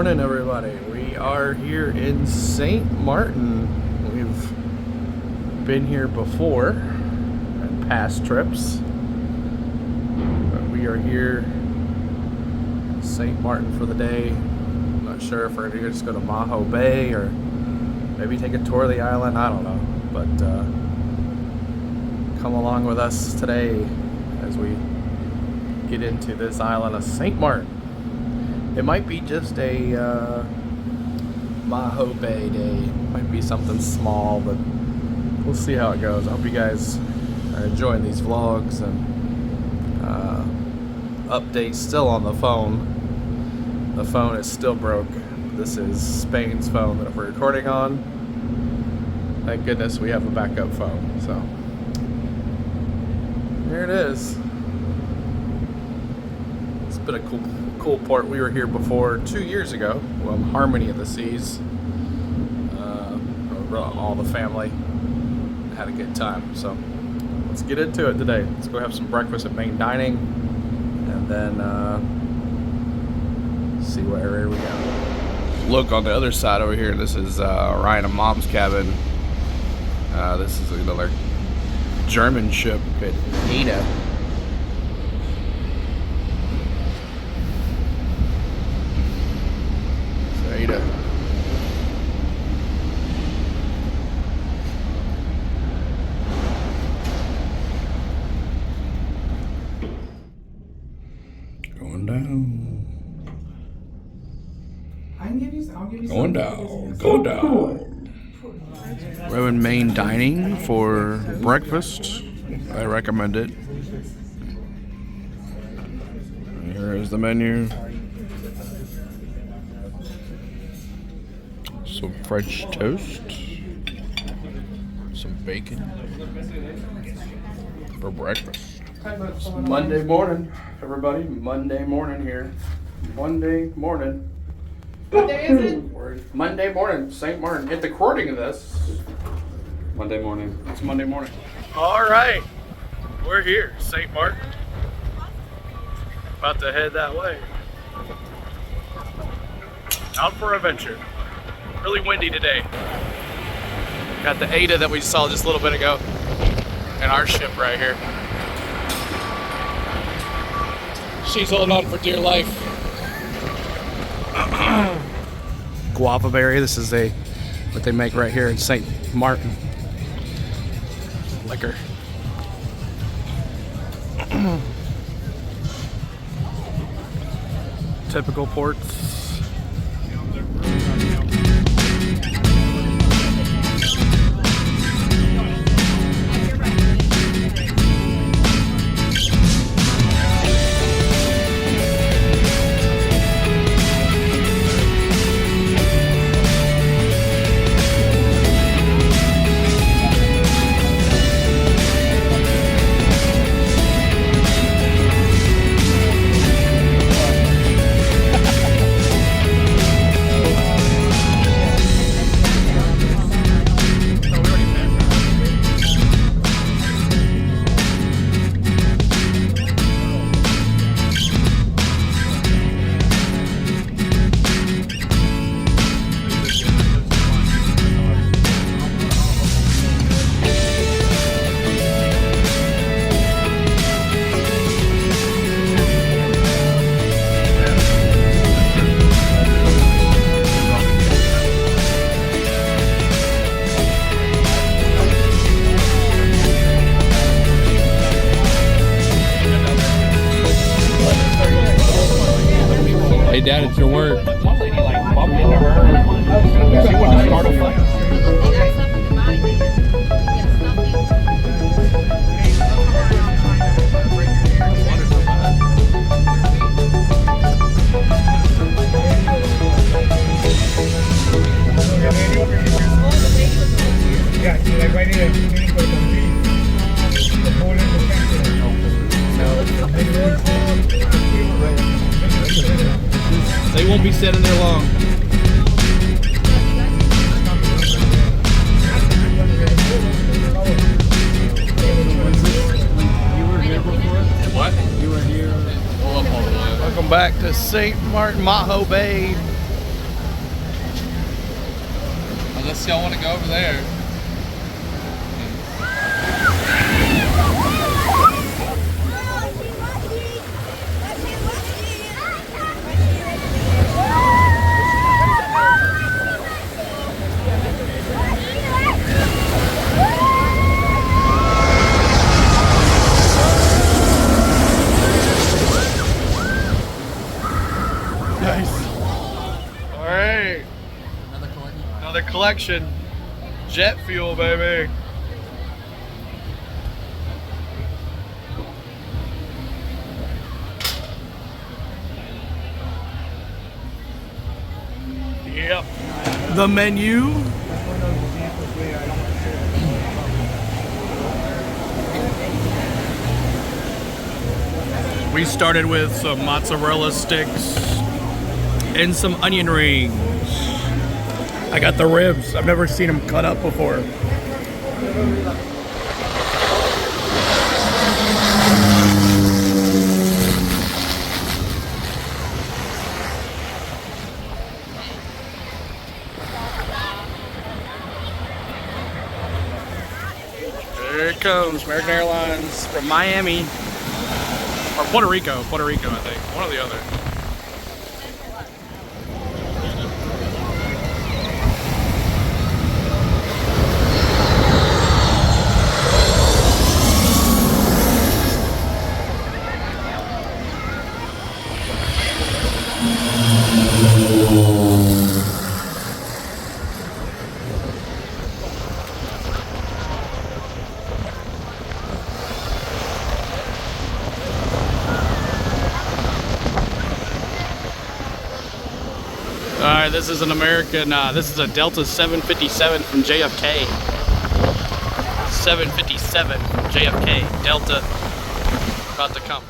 morning, everybody. We are here in St. Martin. We've been here before on past trips, but we are here in St. Martin for the day. I'm not sure if we're going to just go to Maho Bay or maybe take a tour of the island. I don't know, but come along with us today as we get into this island of St. Martin. It might be just a Maho Bay day. Might be something small, but we'll see how it goes. I hope you guys are enjoying these vlogs and updates. Still on the phone. The phone is still broke. This is Spain's phone that we're recording on. Thank goodness we have a backup phone. So there it is. It's been a cool port. We were here before 2 years ago. Well, Harmony of the Seas. All the family had a good time. So let's get into it today. Let's go have some breakfast at main dining, and then see what area we got. Look on the other side over here. This is Ryan and Mom's cabin. This is another German ship at Ada. Going down. Going down. Go down. We're having main dining for breakfast. I recommend it. Here is the menu. Some French toast. Some bacon. For breakfast. It's Monday morning, everybody. Monday morning here. Monday morning. What day is it? Monday morning, St. Martin. At the recording of this, Monday morning. it's Monday morning. All right, we're here, St. Martin. About to head that way. Out for a venture. Really windy today. Got the Ada that we saw just a little bit ago, and our ship right here. She's holding on for dear life. Guava berry. This is what they make right here in St. Martin. Liquor. Typical ports. Hey, Dad, it's your word. They won't be sitting there long. Welcome back to St. Martin, Maho Bay. unless y'all want to go over there. Nice. All right. Another collection. Jet fuel, baby. Yep. The menu. We started with some mozzarella sticks and some onion rings. I got the ribs. I've never seen them cut up before. There it comes, American Airlines from Miami. Or Puerto Rico, I think. One or the other. Alright, this is an American, this is a Delta 757 from JFK. 757 from JFK. Delta about to come.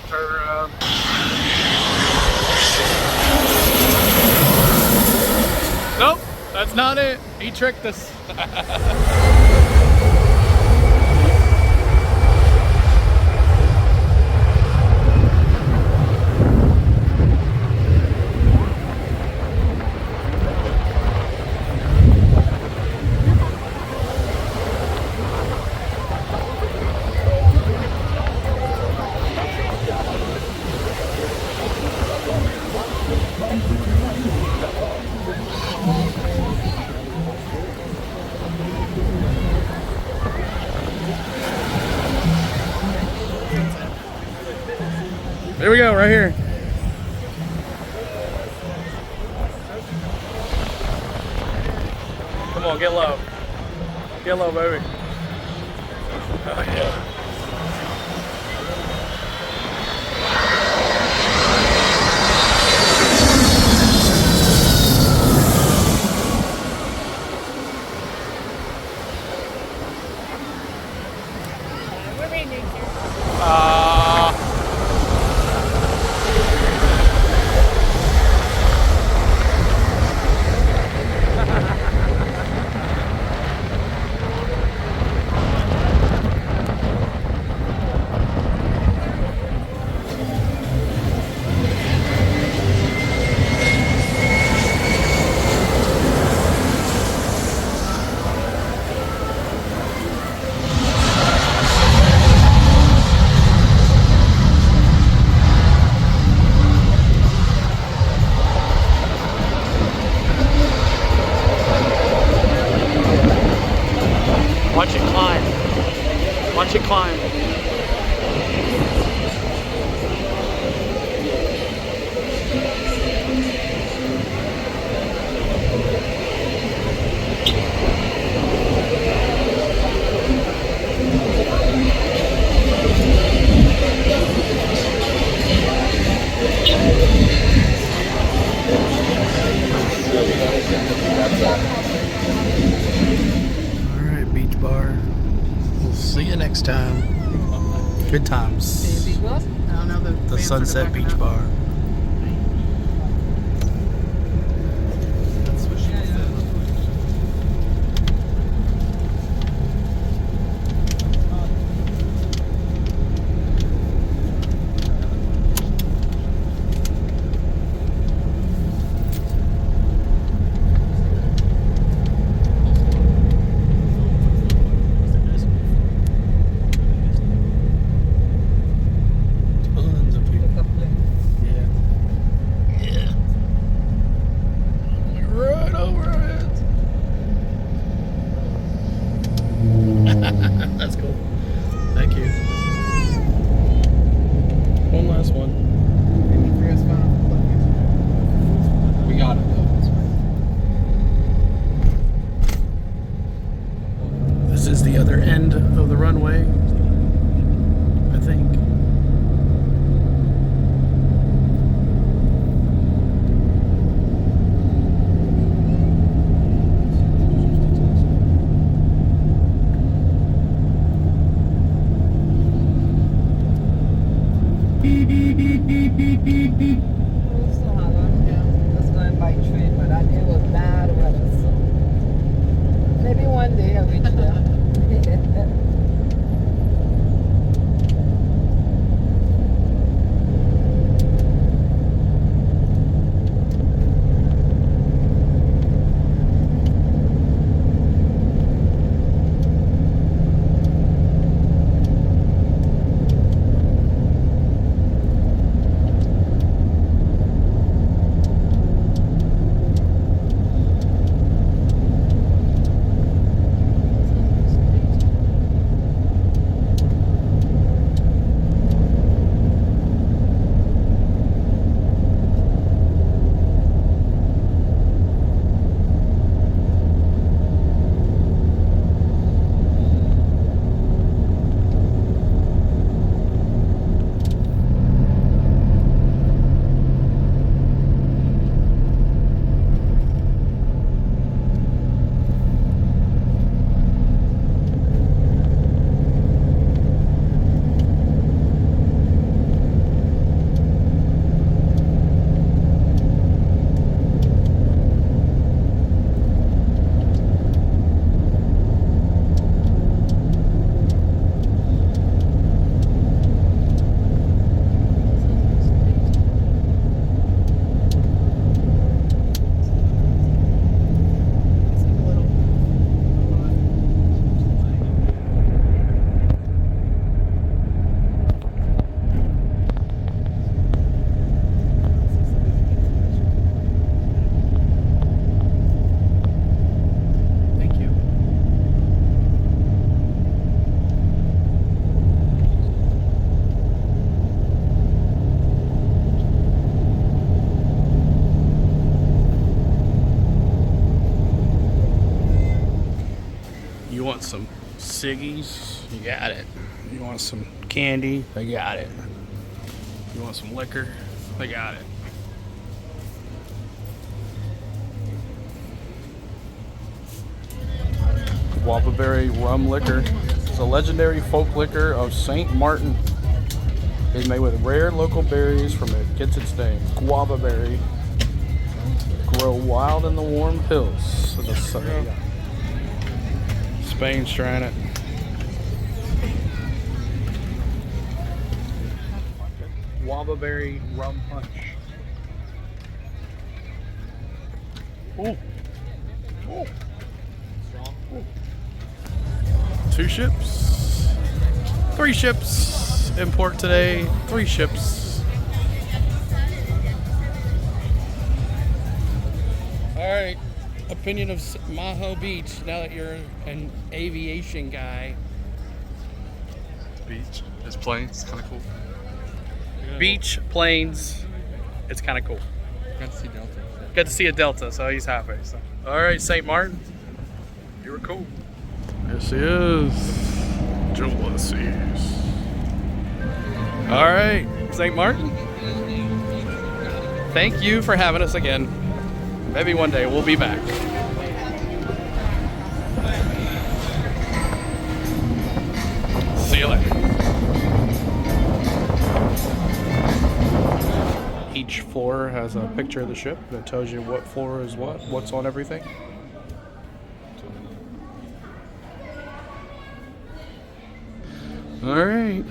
Turn around. Nope, that's not it. He tricked us. There we go, right here. Come on, get low. Get low, baby. Oh, yeah. Watch it climb. Watch it climb. Alright, beach bar. We'll see you next time. Good times. Beach Club? I don't know The Sunset Beach Bar. That's cool. Thank you. One last one. We got it though. This is the other end of the runway, I think. was going by train, but I knew it was bad weather, so maybe one day I'll reach there. You want some ciggies? You got it. You want some candy? They got it. You want some liquor? They got it. Guavaberry rum liquor. It's a legendary folk liquor of Sint Maarten. It's made with rare local berries from it gets its name. Guavaberry. Grow wild in the warm hills of the sun. Spain's trying it. Guavaberry rum punch. Ooh. Ooh. Ooh. 2 ships. 3 ships. Import today. 3 ships. Alright. Opinion of Maho Beach now that you're an aviation guy. Beach. It's plain. It's kind of cool. Beach, planes. It's kind of cool. Got to see Delta. Got to see a Delta, so he's happy. So. Alright, St. Maarten. You were cool. Yes, he is. Ulysses. Alright, St. Maarten. Thank you for having us again. Maybe one day we'll be back. See you later. Each floor has a picture of the ship that tells you what floor is what's on everything. All right.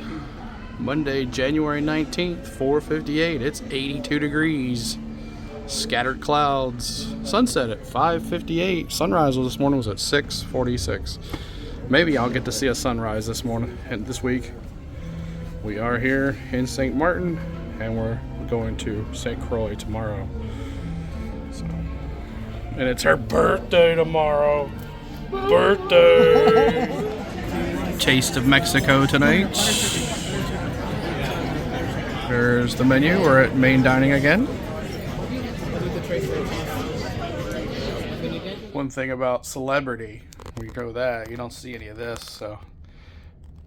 Monday, January 19th, 4:58. It's 82 degrees. Scattered clouds. Sunset at 5:58. Sunrise this morning was at 6:46. Maybe I'll get to see a sunrise this morning and this week. We are here in St. Maarten, and we're going to St. Croix tomorrow. So, and it's her birthday tomorrow. Birthday. taste of Mexico tonight. There's the menu. We're at main dining again. One thing about celebrity, when you go that, you don't see any of this, so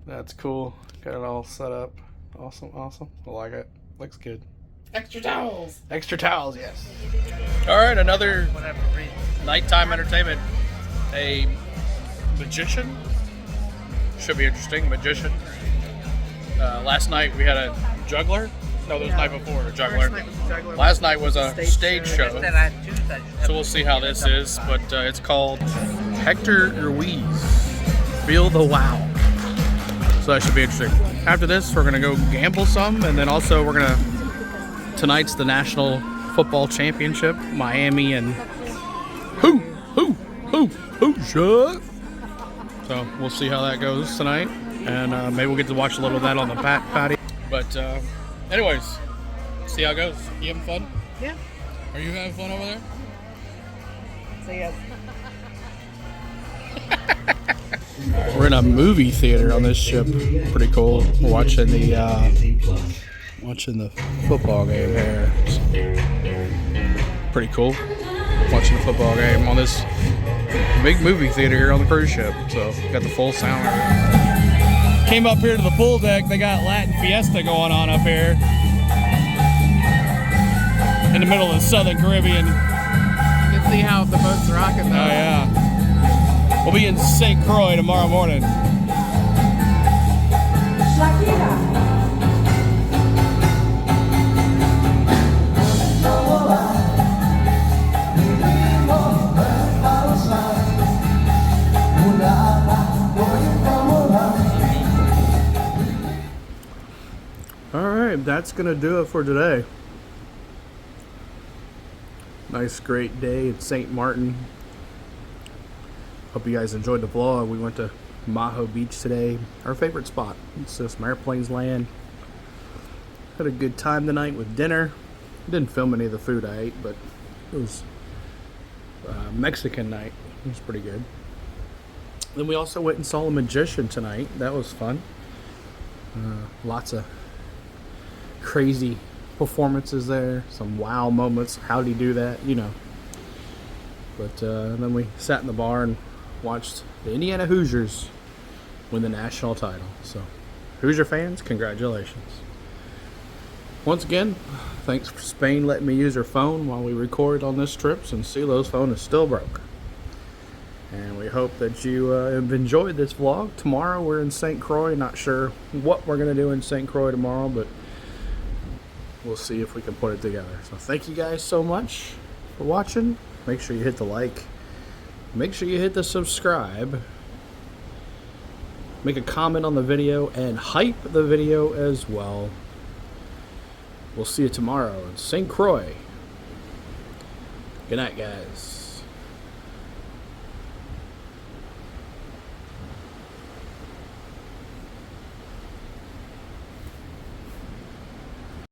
that's cool. Got it all set up. Awesome, awesome. I like it. Looks good. Extra towels. Extra towels, yes. All right, another nighttime entertainment. A magician. Should be interesting. Magician. Last night we had a juggler. No, that was the night before, a juggler. Last night was a stage show. So we'll see how this is, but it's called Hector Ruiz. Feel the Wow. So that should be interesting. After this, we're gonna go gamble some, and then also we're gonna. Tonight's the National Football Championship, Miami and shut. So we'll see how that goes tonight, and maybe we'll get to watch a little of that on the patio. But anyways, see how it goes. You having fun? Yeah. Are you having fun over there? So yes. We're in a movie theater on this ship. Pretty cool. We're watching the football game here. Pretty cool. Watching the football game on this big movie theater here on the cruise ship. So got the full sound. Came up here to the pool deck. They got Latin Fiesta going on up here in the middle of the Southern Caribbean. You can see how the boat's rocking though. Oh yeah. We'll be in St. Croix tomorrow morning. Alright, that's gonna do it for today. Nice, great day at St. Martin. Hope you guys enjoyed the vlog. We went to Maho Beach today, our favorite spot. It's just some airplanes land. Had a good time tonight with dinner. Didn't film any of the food I ate, but it was Mexican night. It was pretty good. Then we also went and saw a magician tonight. That was fun. Lots of crazy performances there. Some wow moments. How'd he do that? You know. But then we sat in the bar and watched the Indiana Hoosiers win the national title. So, Hoosier fans, congratulations. Once again, thanks for Spain letting me use her phone while we record on this trip, since CeeLo's phone is still broke. And we hope that you have enjoyed this vlog. Tomorrow we're in St. Croix. Not sure what we're going to do in St. Croix tomorrow, but we'll see if we can put it together. So thank you guys so much for watching. Make sure you hit the like. Make sure you hit the subscribe. Make a comment on the video and hype the video as well. We'll see you tomorrow in St. Croix. Good night, guys.